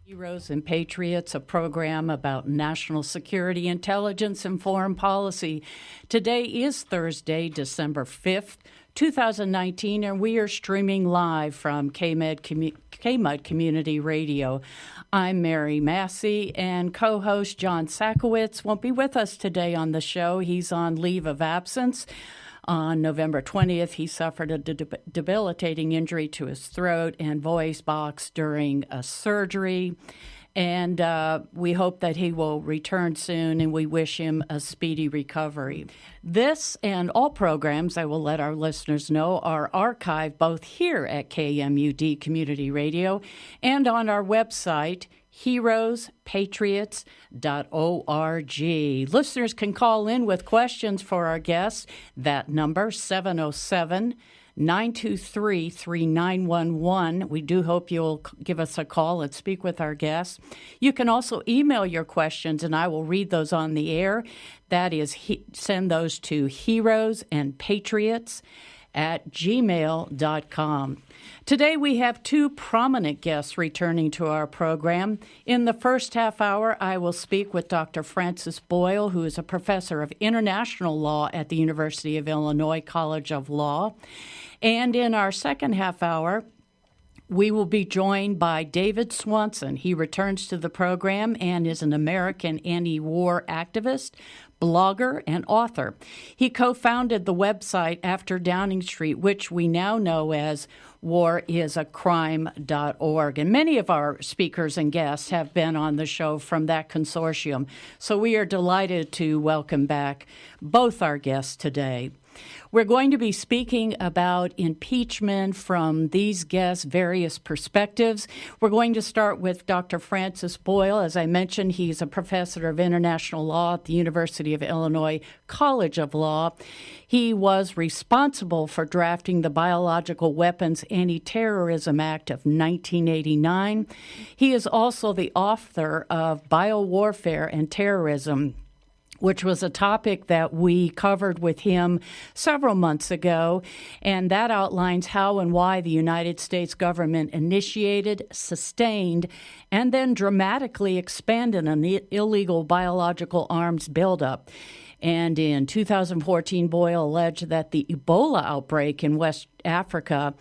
Heroes and Patriots, a program about national security, intelligence, and foreign policy. Today is Thursday, December 5th, 2019, and we are streaming live from KMUD Community Radio. I'm Mary Massey, and co-host John Sakowitz won't be with us today on the show. He's on leave of absence. On November 20th, he suffered a debilitating injury to his throat and voice box during a surgery. And we hope that he will return soon, and we wish him a speedy recovery. This and all programs, I will let our listeners know, are archived both here at KMUD Community Radio and on our website, heroespatriots.org. Listeners can call in with questions for our guests. That number, 707-923-3911. We do hope you'll give us a call and speak with our guests. You can also email your questions, and I will read those on the air. That is, send those to heroesandpatriots@gmail.com. Today we have two prominent guests returning to our program. In the first half hour, I will speak with Dr. Francis Boyle, who is a professor of international law at the University of Illinois College of Law. And in our second half hour, we will be joined by David Swanson. He returns to the program and is an American anti-war activist, blogger, and author. He co-founded the website After Downing Street, which we now know as warisacrime.org. And many of our speakers and guests have been on the show from that consortium. So we are delighted to welcome back both our guests today. We're going to be speaking about impeachment from these guests' various perspectives. We're going to start with Dr. Francis Boyle. As I mentioned, he's a professor of international law at the University of Illinois College of Law. He was responsible for drafting the Biological Weapons Anti-Terrorism Act of 1989. He is also the author of Biowarfare and Terrorism, which was a topic that we covered with him several months ago, and that outlines how and why the United States government initiated, sustained, and then dramatically expanded an illegal biological arms buildup. And in 2014, Boyle alleged that the Ebola outbreak in West Africa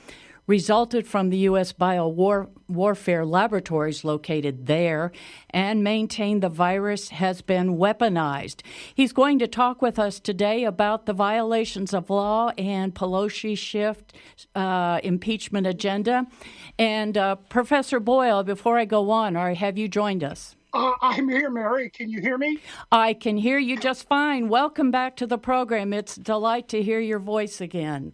resulted from the U.S. biowarfare laboratories located there, and maintained the virus has been weaponized. He's going to talk with us today about the violations of law and Pelosi's shift impeachment agenda. And Professor Boyle, before I go on, have you joined us? I'm here, Mary. Can you hear me? I can hear you just fine. Welcome back to the program. It's a delight to hear your voice again.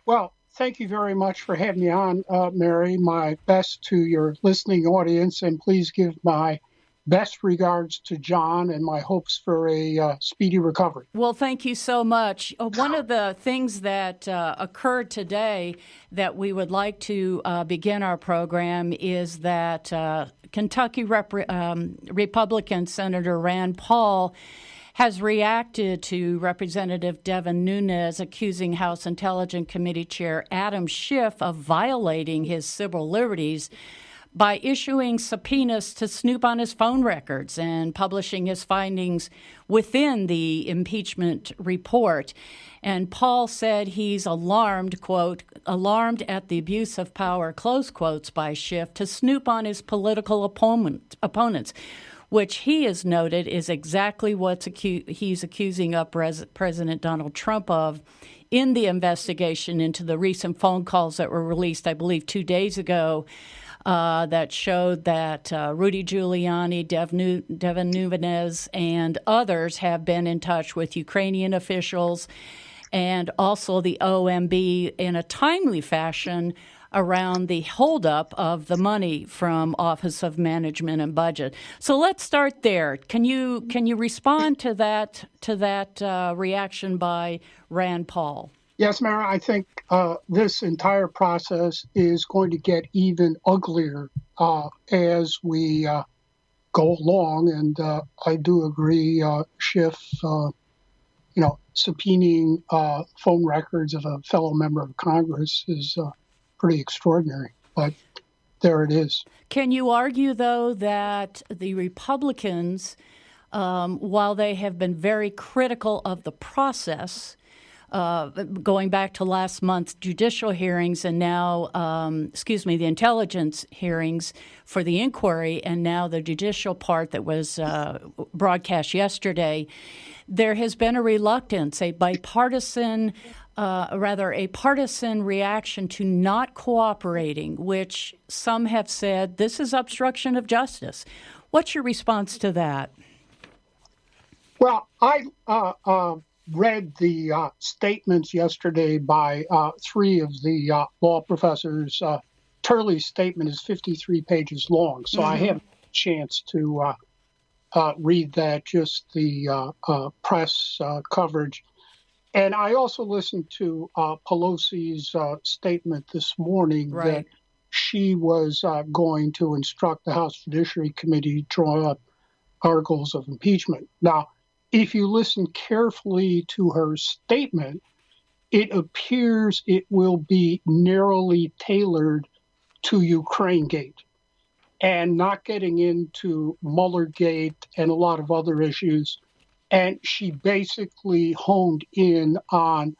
Well, thank you very much for having me on, Mary. My best to your listening audience, and please give my best regards to John and my hopes for a speedy recovery. Well, thank you so much. One of the things that occurred today that we would like to begin our program is that Kentucky Republican Senator Rand Paul has reacted to Representative Devin Nunes accusing House Intelligence Committee Chair Adam Schiff of violating his civil liberties by issuing subpoenas to snoop on his phone records and publishing his findings within the impeachment report. And Paul said he's alarmed, quote, alarmed at the abuse of power, close quotes, by Schiff to snoop on his political opponents, which he has noted is exactly what he's accusing of President Donald Trump of in the investigation into the recent phone calls that were released, I believe, 2 days ago, that showed that Rudy Giuliani, Devin Nunes, and others have been in touch with Ukrainian officials and also the OMB in a timely fashion around the holdup of the money from Office of Management and Budget. So let's start there. Can you respond to that reaction by Rand Paul? Yes, Mara, I think this entire process is going to get even uglier as we go along, and I do agree. Schiff, subpoenaing phone records of a fellow member of Congress is pretty extraordinary. But there it is. Can you argue, though, that the Republicans, while they have been very critical of the process, going back to last month's judicial hearings and now, the intelligence hearings for the inquiry and now the judicial part that was broadcast yesterday, there has been a reluctance, a partisan reaction to not cooperating, which some have said this is obstruction of justice. What's your response to that? Well, I read the statements yesterday by three of the law professors. Turley's statement is 53 pages long, so I haven't had a chance to read that, just the press coverage. And I also listened to Pelosi's statement this morning that she was going to instruct the House Judiciary Committee to draw up articles of impeachment. Now, if you listen carefully to her statement, it appears it will be narrowly tailored to Ukrainegate and not getting into Muellergate and a lot of other issues. And she basically honed in on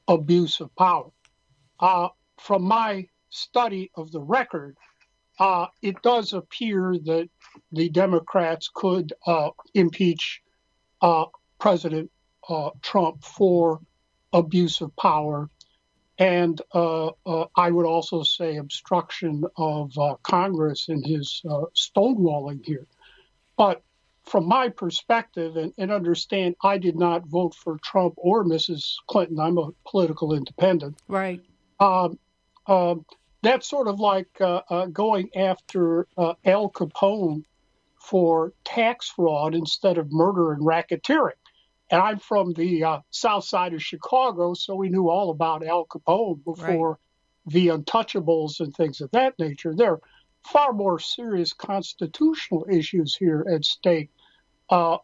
abuse of power. From my study of the record, it does appear that the Democrats could impeach President Trump for abuse of power, and I would also say obstruction of Congress in his stonewalling here. But from my perspective, and understand, I did not vote for Trump or Mrs. Clinton. I'm a political independent. Right. That's sort of like going after Al Capone for tax fraud instead of murder and racketeering. And I'm from the south side of Chicago, so we knew all about Al Capone before the Untouchables and things of that nature. There are far more serious constitutional issues here at stake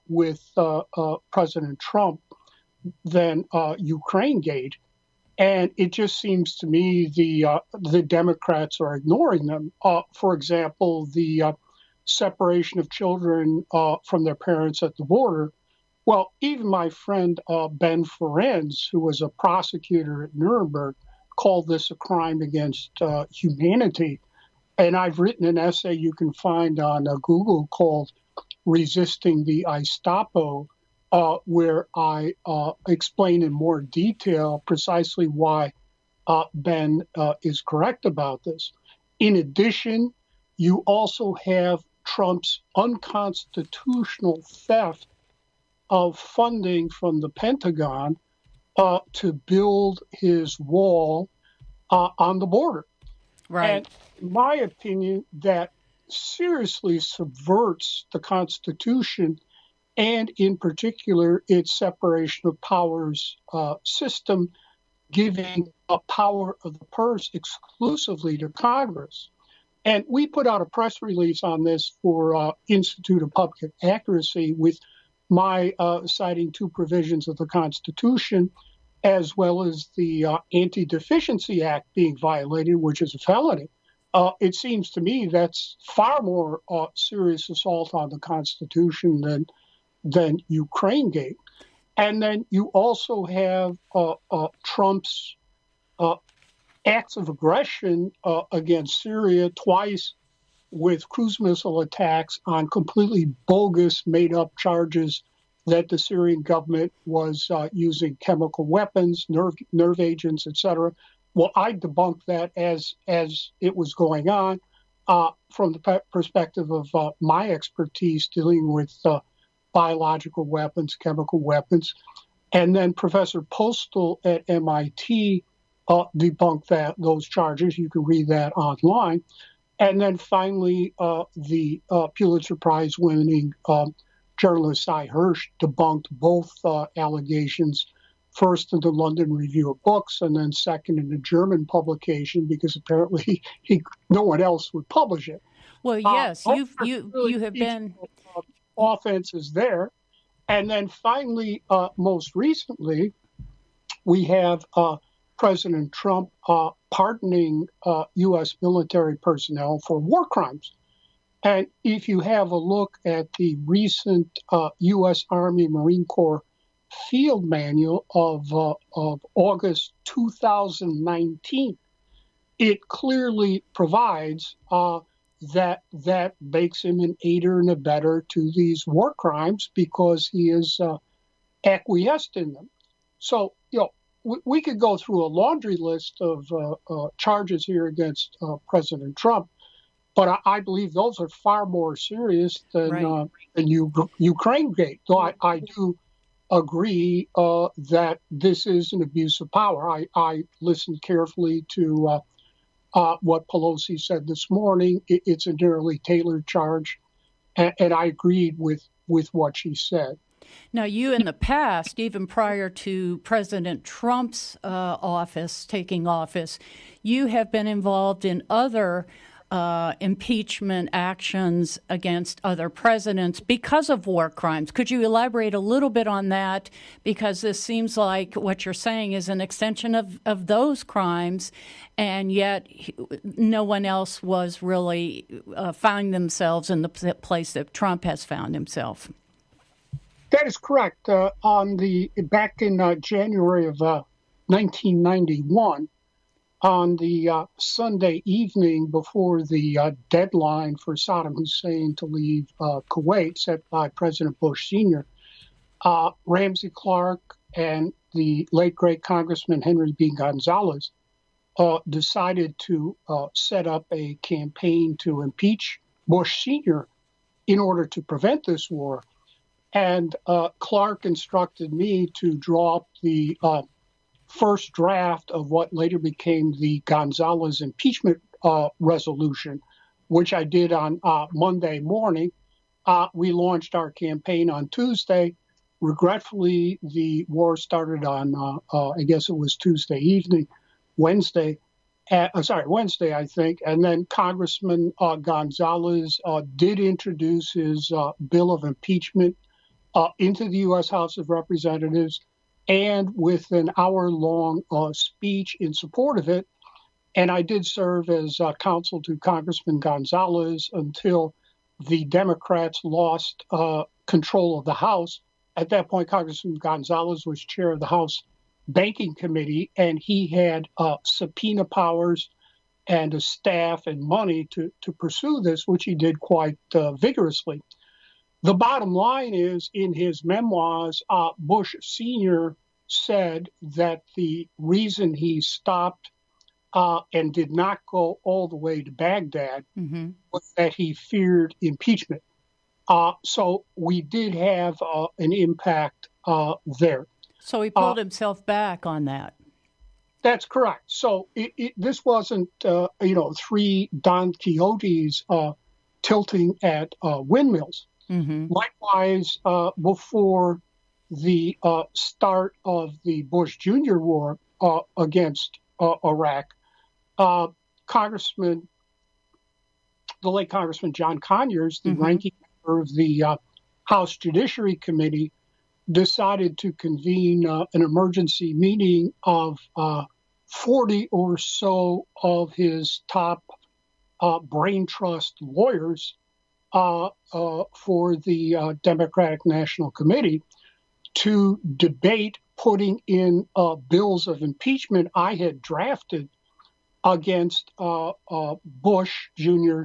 with President Trump than Ukrainegate. And it just seems to me the Democrats are ignoring them. For example, the separation of children from their parents at the border. Well, even my friend Ben Ferencz, who was a prosecutor at Nuremberg, called this a crime against humanity. And I've written an essay you can find on Google called Resisting the Gestapo, where I explain in more detail precisely why Ben is correct about this. In addition, you also have Trump's unconstitutional theft of funding from the Pentagon to build his wall on the border. Right. And in my opinion, that seriously subverts the Constitution and, in particular, its separation of powers system, giving a power of the purse exclusively to Congress. And we put out a press release on this for Institute of Public Accuracy with my citing two provisions of the Constitution, as well as the Anti-Deficiency Act being violated, which is a felony. It seems to me that's far more serious assault on the Constitution than Ukrainegate. And then you also have Trump's acts of aggression against Syria twice, with cruise missile attacks on completely bogus, made-up charges that the Syrian government was using chemical weapons, nerve agents, etc. Well, I debunked that as it was going on from the perspective of my expertise dealing with biological weapons, chemical weapons. And then Professor Postal at MIT debunked those charges. You can read that online. And then finally, the Pulitzer Prize-winning journalist Cy Hirsch debunked both allegations, first in the London Review of Books and then second in a German publication, because apparently no one else would publish it. Well, yes, you have been... Offense is there. And then finally, most recently, we have President Trump pardoning U.S. military personnel for war crimes. And if you have a look at the recent U.S. Army Marine Corps Field Manual of August 2019, it clearly provides that makes him an aider and abetter to these war crimes because he is acquiesced in them. So, we could go through a laundry list of charges here against President Trump, but I believe those are far more serious than Ukraine Gate. Though I do agree that this is an abuse of power. I listened carefully to what Pelosi said this morning. It's a narrowly tailored charge, and I agreed with what she said. Now, you in the past, even prior to President Trump's taking office, you have been involved in other impeachment actions against other presidents because of war crimes. Could you elaborate a little bit on that? Because this seems like what you're saying is an extension of those crimes, and yet no one else was really found themselves in the place that Trump has found himself. That is correct. Back in January of 1991, on the Sunday evening before the deadline for Saddam Hussein to leave Kuwait, set by President Bush Sr., Ramsey Clark and the late great Congressman Henry B. Gonzalez decided to set up a campaign to impeach Bush Sr. in order to prevent this war. And Clark instructed me to draw up the first draft of what later became the Gonzalez impeachment resolution, which I did on Monday morning. We launched our campaign on Tuesday. Regretfully, the war started on, I guess it was Tuesday evening, Wednesday, I think. And then Congressman Gonzalez did introduce his bill of impeachment into the U.S. House of Representatives, and with an hour-long speech in support of it. And I did serve as counsel to Congressman Gonzalez until the Democrats lost control of the House. At that point, Congressman Gonzalez was chair of the House Banking Committee, and he had subpoena powers and a staff and money to pursue this, which he did quite vigorously. The bottom line is, in his memoirs, Bush Sr. said that the reason he stopped and did not go all the way to Baghdad was that he feared impeachment. So we did have an impact there. So he pulled himself back on that. That's correct. So this wasn't, three Don Quixotes tilting at windmills. Likewise, before the start of the Bush Jr. war against Iraq, the late Congressman John Conyers, the ranking member of the House Judiciary Committee, decided to convene an emergency meeting of 40 or so of his top brain trust lawyers for the Democratic National Committee to debate putting in bills of impeachment I had drafted against Bush Jr.,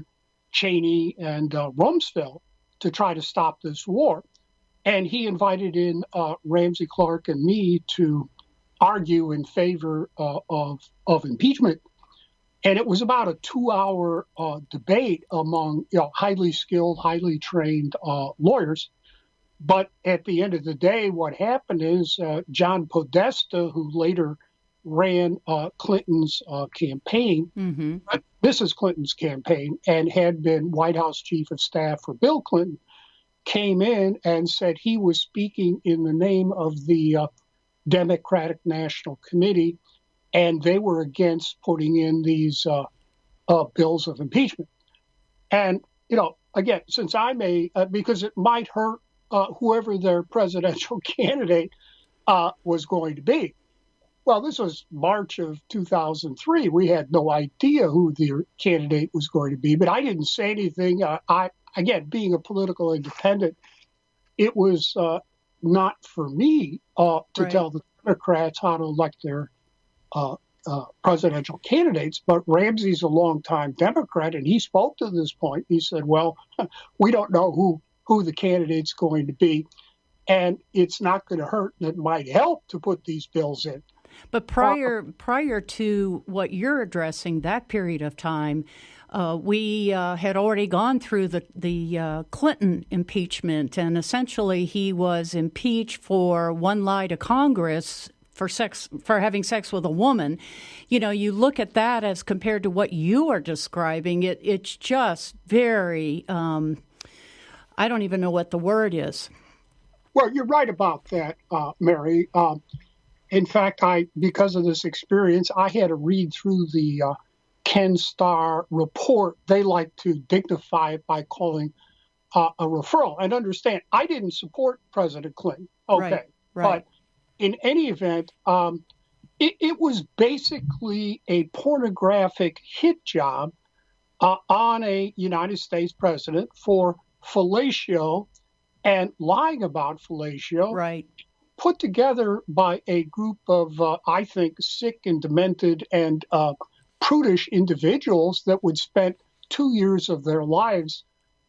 Cheney, and Rumsfeld to try to stop this war. And he invited in Ramsey Clark and me to argue in favor of impeachment. And it was about a 2-hour debate among highly skilled, highly trained lawyers. But at the end of the day, what happened is John Podesta, who later ran Clinton's campaign, Mrs. Clinton's campaign, and had been White House Chief of Staff for Bill Clinton, came in and said he was speaking in the name of the Democratic National Committee, and they were against putting in these bills of impeachment. And, again, since because it might hurt whoever their presidential candidate was going to be. Well, this was March of 2003. We had no idea who the candidate was going to be, but I didn't say anything. Again, being a political independent, it was not for me to Right. tell the Democrats how to elect their presidential candidates. But Ramsey's a longtime Democrat, and he spoke to this point. He said, well, we don't know who the candidate's going to be, and it's not going to hurt, and it might help to put these bills in. But prior to what you're addressing, that period of time, we had already gone through the Clinton impeachment, and essentially he was impeached for one lie to Congress for having sex with a woman. You know, you look at that as compared to what you are describing. It's just very. I don't even know what the word is. Well, you're right about that, Mary. In fact, because of this experience, I had to read through the Ken Starr report. They like to dignify it by calling a referral. And understand, I didn't support President Clinton. Okay. Right. But in any event, it was basically a pornographic hit job on a United States president for fellatio and lying about fellatio. Right. Put together by a group of, I think, sick and demented and prudish individuals that would spend 2 years of their lives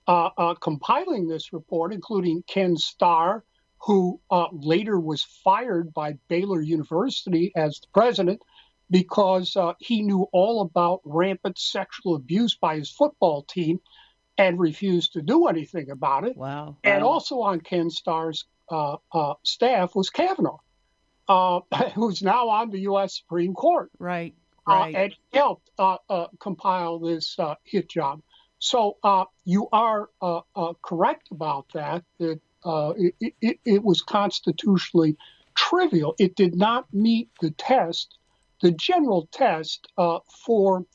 compiling this report, including Ken Starr, who later was fired by Baylor University as the president because he knew all about rampant sexual abuse by his football team and refused to do anything about it. Wow. And also on Ken Starr's staff was Kavanaugh, who's now on the U.S. Supreme Court. Right. And helped compile this hit job. So you are correct about that it was constitutionally trivial. It did not meet the test. The general test for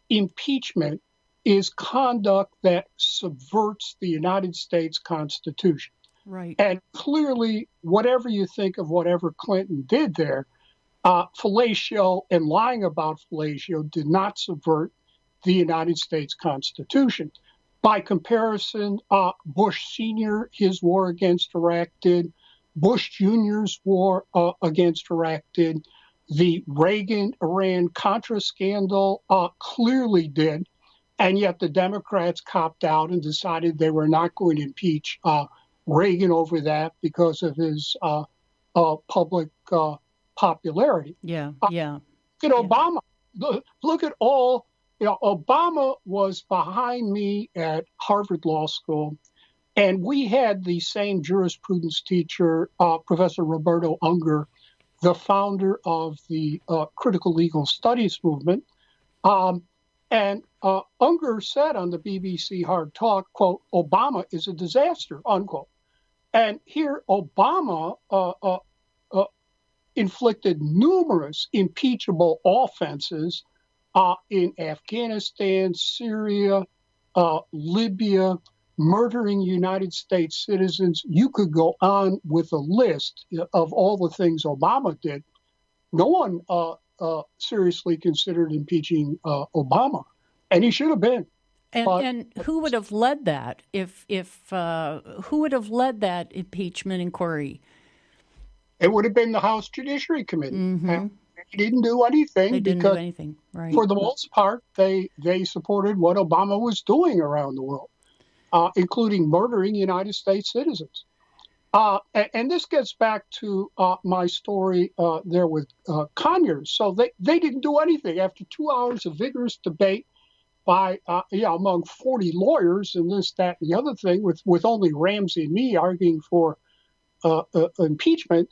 impeachment is conduct that subverts the United States Constitution. Right. And clearly, whatever you think of whatever Clinton did there, fellatio and lying about fellatio did not subvert the United States Constitution. By comparison, Bush Sr., his war against Iraq did. Bush Jr.'s war against Iraq did. The Reagan-Iran-Contra scandal clearly did. And yet the Democrats copped out and decided they were not going to impeach Reagan over that because of his public popularity. Yeah. Obama, look at all. Obama was behind me at Harvard Law School, and we had the same jurisprudence teacher, Professor Roberto Unger, the founder of the critical legal studies movement. And Unger said on the BBC Hard Talk, quote, "Obama is a disaster," unquote. And here Obama inflicted numerous impeachable offenses in Afghanistan, Syria, Libya, murdering United States citizens. You could go on with a list of all the things Obama did. No one seriously considered impeaching Obama, and he should have been. And who would have led that? If who would have led that impeachment inquiry? It would have been the House Judiciary Committee. Mm-hmm. They didn't do anything. They didn't do anything, right? For the most part, they supported what Obama was doing around the world, including murdering United States citizens. And this gets back to my story there with Conyers. So they didn't do anything after 2 hours of vigorous debate by among 40 lawyers and this, that, and the other thing, with only Ramsey and me arguing for impeachment.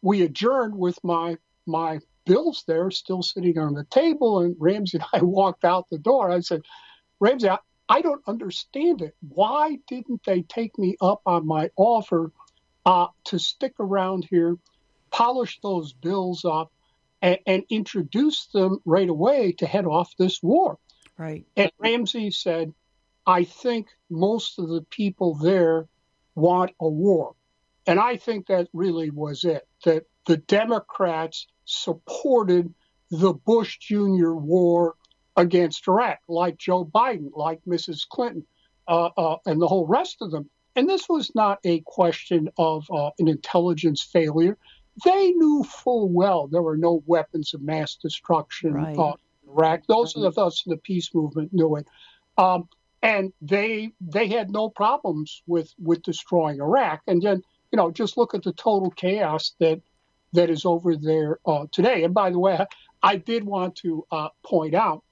We adjourned with my bills there still sitting on the table, and Ramsey and I walked out the door. I said, "Ramsey, I don't understand it. Why didn't they take me up on my offer to stick around here, polish those bills up, and introduce them right away to head off this war?" Right. And Ramsey said, "I think most of the people there want a war." And I think that really was it, that the Democrats supported the Bush Jr. war against Iraq, like Joe Biden, like Mrs. Clinton, and the whole rest of them. And this was not a question of an intelligence failure. They knew full well there were no weapons of mass destruction in Iraq. Those of us in the peace movement knew it. And they had no problems with destroying Iraq. And then, just look at the total chaos that is over there today. And by the way, I did want to point out,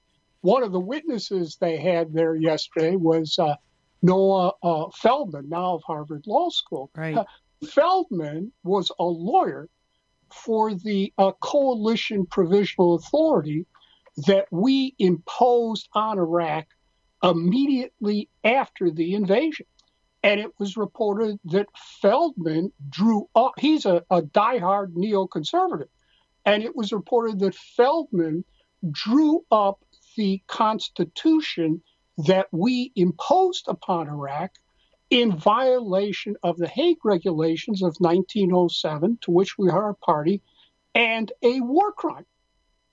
one of the witnesses they had there yesterday was Noah Feldman, now of Harvard Law School. Right. Feldman was a lawyer for the coalition provisional authority that we imposed on Iraq immediately after the invasion. And it was reported that Feldman drew up, he's a diehard neoconservative, and it was reported that Feldman drew up the Constitution that we imposed upon Iraq in violation of the Hague Regulations of 1907, to which we are a party, and a war crime.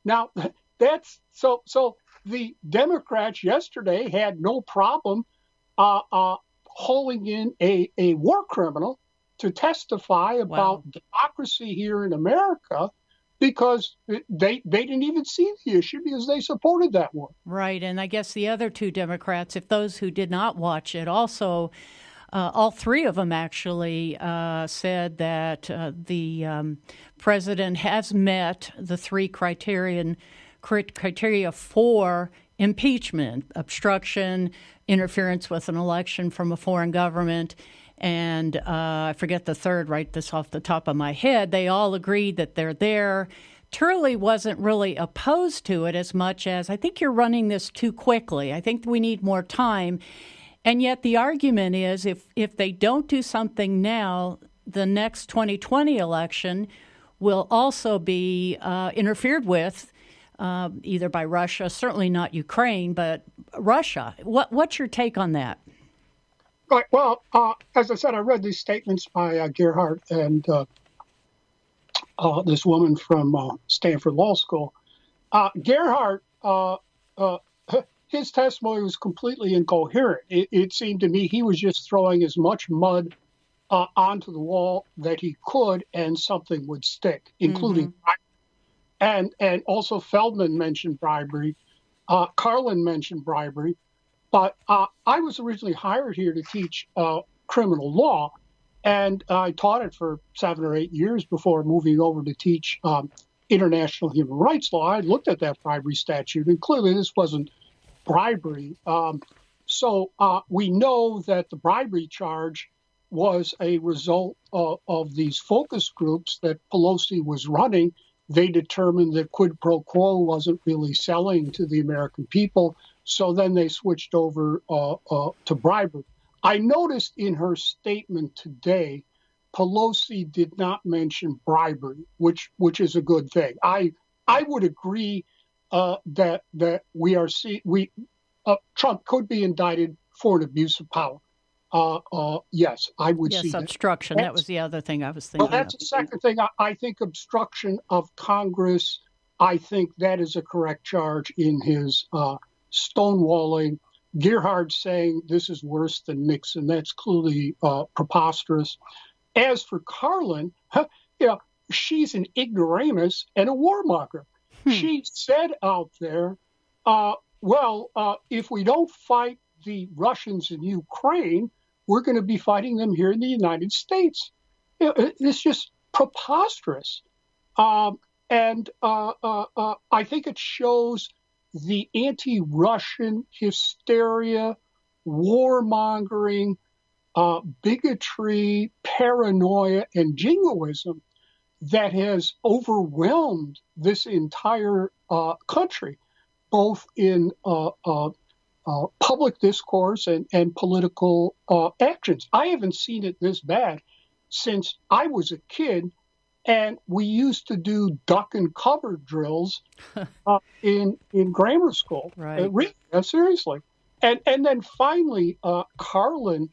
Now, that's so the Democrats yesterday had no problem hauling in a war criminal to testify about democracy here in America, because they didn't even see the issue because they supported that war. Right. And I guess the other two Democrats, if those who did not watch it, also, all three of them actually said that the president has met the three criteria for impeachment: obstruction, interference with an election from a foreign government, and I forget the third right this off the top of my head. They all agreed that they're there. Turley wasn't really opposed to it as much as, I think you're running this too quickly. I think we need more time. And yet the argument is if they don't do something now, the next 2020 election will also be interfered with either by Russia, certainly not Ukraine, but Russia. What's your take on that? Right. Well, as I said, I read these statements by Gerhardt and this woman from Stanford Law School. Gerhardt, his testimony was completely incoherent. It seemed to me he was just throwing as much mud onto the wall that he could, and something would stick, including and also Feldman mentioned bribery. Carlin mentioned bribery. But I was originally hired here to teach criminal law, and I taught it for 7 or 8 years before moving over to teach international human rights law. I looked at that bribery statute, and clearly this wasn't bribery. So we know that the bribery charge was a result of these focus groups that Pelosi was running. They determined that quid pro quo wasn't really selling to the American people. So then they switched over to bribery. I noticed in her statement today, Pelosi did not mention bribery, which is a good thing. I would agree that Trump could be indicted for an abuse of power. Yes, I would see that. Yes, obstruction. That was the other thing I was thinking. Well, that's the second thing. I think obstruction of Congress, I think that is a correct charge in his stonewalling. Gerhardt saying this is worse than Nixon. That's clearly preposterous. As for Carlin, she's an ignoramus and a warmonger. She said out there, if we don't fight the Russians in Ukraine, we're going to be fighting them here in the United States. It's just preposterous. And I think it shows the anti-Russian hysteria, warmongering, bigotry, paranoia, and jingoism that has overwhelmed this entire country, both in public discourse and political actions. I haven't seen it this bad since I was a kid, and we used to do duck and cover drills in grammar school. Right. Really, seriously. And then finally, Carlin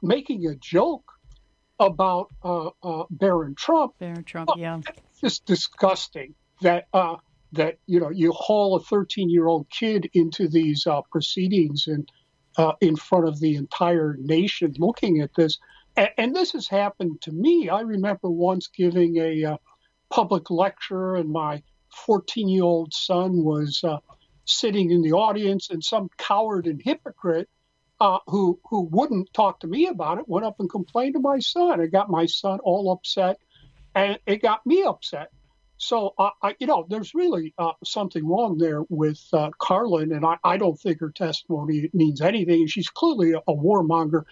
making a joke about Barron Trump. Barron Trump, yeah. It's just disgusting that you haul a 13-year-old kid into these proceedings and in front of the entire nation looking at this. And this has happened to me. I remember once giving a public lecture, and my 14-year-old son was sitting in the audience, and some coward and hypocrite who wouldn't talk to me about it went up and complained to my son. It got my son all upset, and it got me upset. So, there's really something wrong there with Carlin, and I don't think her testimony means anything. She's clearly a warmonger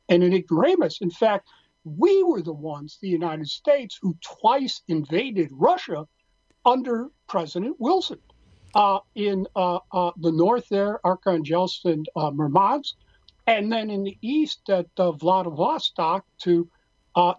and an ignoramus. In fact, we were the ones, the United States, who twice invaded Russia under President Wilson. In the north there, Arkhangelsk and Murmansk, and then in the east at Vladivostok to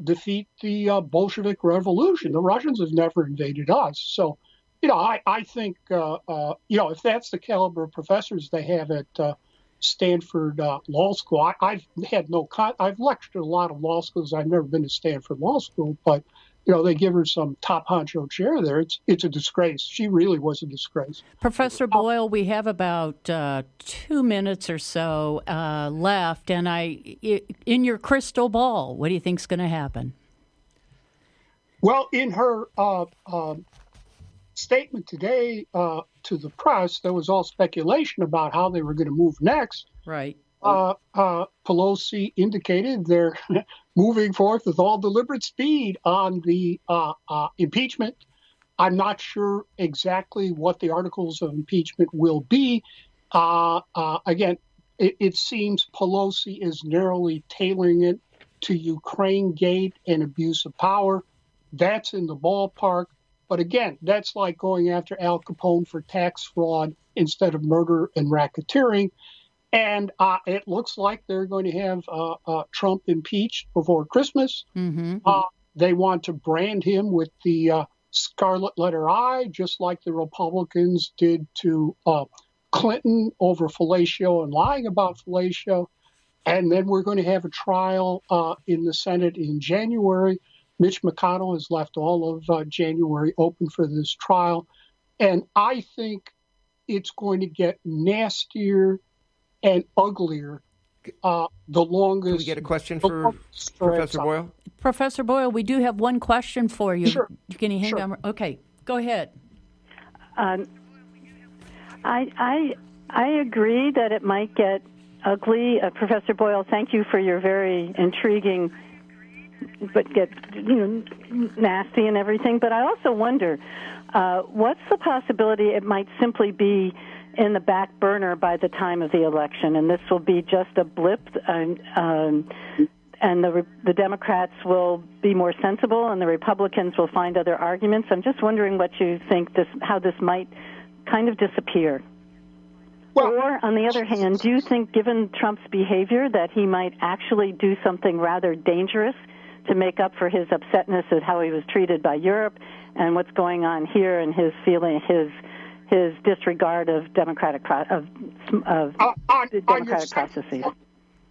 defeat the Bolshevik Revolution. The Russians have never invaded us. So, I think, if that's the caliber of professors they have at Stanford Law School, I've lectured at a lot of law schools. I've never been to Stanford Law School, but they give her some top honcho chair there. It's a disgrace. She really was a disgrace. Professor Boyle, we have about 2 minutes or so left, and in your crystal ball, what do you think's going to happen? Well, in her statement today to the press, there was all speculation about how they were going to move next. Right. Pelosi indicated they're moving forth with all deliberate speed on the impeachment. I'm not sure exactly what the articles of impeachment will be. Again, it seems Pelosi is narrowly tailoring it to Ukraine Gate and abuse of power. That's in the ballpark. But again, that's like going after Al Capone for tax fraud instead of murder and racketeering. And it looks like they're going to have Trump impeached before Christmas. Mm-hmm. They want to brand him with the scarlet letter I, just like the Republicans did to Clinton over fellatio and lying about fellatio. And then we're going to have a trial in the Senate in January. Mitch McConnell has left all of January open for this trial. And I think it's going to get nastier and uglier the longest. Can we get a question for Professor Boyle? Professor Boyle, we do have one question for you. Sure. Can you hang on? Okay, go ahead. I agree that it might get ugly. Professor Boyle, thank you for your very intriguing, but get nasty and everything. But I also wonder, what's the possibility it might simply be in the back burner by the time of the election, and this will be just a blip, and the Democrats will be more sensible, and the Republicans will find other arguments. I'm just wondering what you think how this might kind of disappear. Well, or, on the other hand, do you think, given Trump's behavior, that he might actually do something rather dangerous to make up for his upsetness at how he was treated by Europe and what's going on here and his disregard of democratic processes?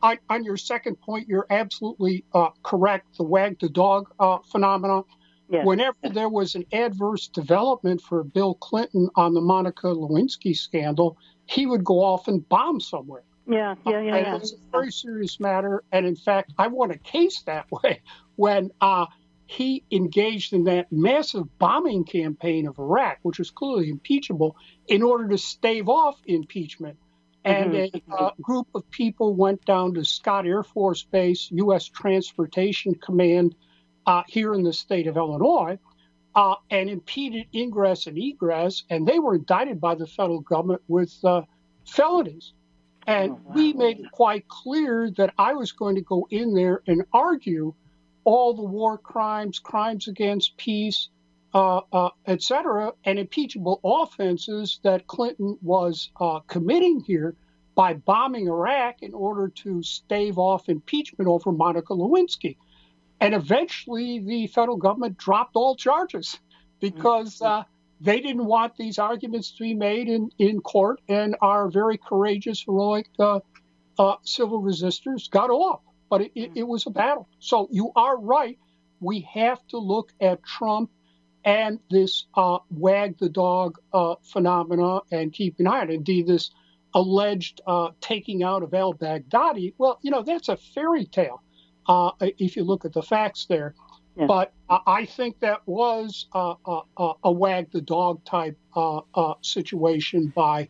On your second point, you're absolutely correct. The wag the dog phenomenon. Yes. Whenever there was an adverse development for Bill Clinton on the Monica Lewinsky scandal, he would go off and bomb somewhere. Yeah. And it's a very serious matter. And in fact, I won a case that way when he engaged in that massive bombing campaign of Iraq, which was clearly impeachable, in order to stave off impeachment. And a group of people went down to Scott Air Force Base, U.S. Transportation Command here in the state of Illinois, and impeded ingress and egress. And they were indicted by the federal government with felonies. And we made it quite clear that I was going to go in there and argue all the war crimes, crimes against peace, et cetera, and impeachable offenses that Clinton was committing here by bombing Iraq in order to stave off impeachment over Monica Lewinsky. And eventually the federal government dropped all charges because they didn't want these arguments to be made in court, and our very courageous, heroic civil resistors got off. but it was a battle. So you are right. We have to look at Trump and this wag the dog phenomena and keep an eye on it. Indeed, this alleged taking out of al-Baghdadi, well, that's a fairy tale if you look at the facts there. Yeah. But I think that was a wag the dog type situation by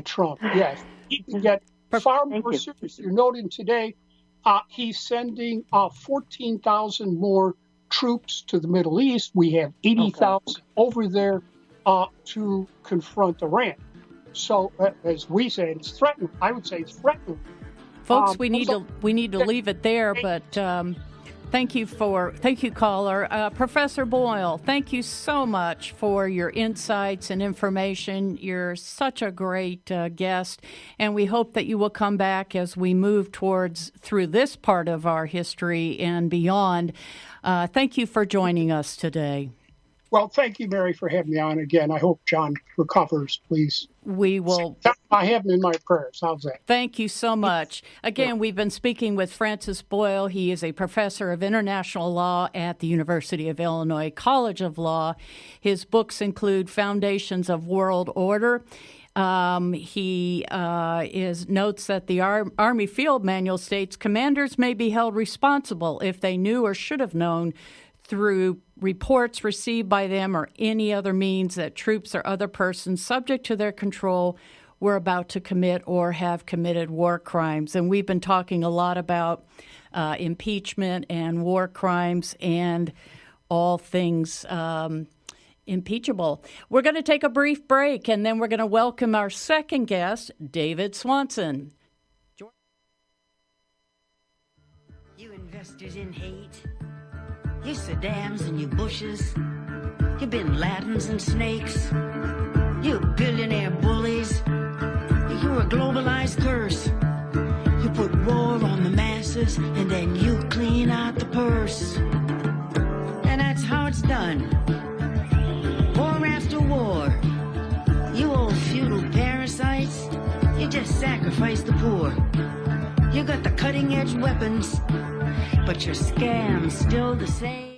Trump. Yes, he can get far more serious. You're noting today he's sending 14,000 more troops to the Middle East. We have 80,000 over there to confront Iran. So, as we say, it's threatening. I would say it's threatening. Folks, we need to leave it there, but thank you, caller. Professor Boyle, thank you so much for your insights and information. You're such a great guest, and we hope that you will come back as we move through this part of our history and beyond. Thank you for joining us today. Well, thank you, Mary, for having me on again. I hope John recovers, please. We will. I have him in my prayers. How's that? Thank you so much. Again, we've been speaking with Francis Boyle. He is a professor of international law at the University of Illinois College of Law. His books include Foundations of World Order. He notes that the Army Field Manual states commanders may be held responsible if they knew or should have known through reports received by them or any other means that troops or other persons subject to their control were about to commit or have committed war crimes. And we've been talking a lot about impeachment and war crimes and all things impeachable. We're going to take a brief break, and then we're going to welcome our second guest, David Swanson. You investors in hate, you Saddams and you Bushes, you Bin Ladens and snakes, you billionaire bullies, you're a globalized curse. You put war on the masses and then you clean out the purse. And that's how it's done. War after war. You old feudal parasites, you just sacrifice the poor. You got the cutting edge weapons, but your scam's still the same.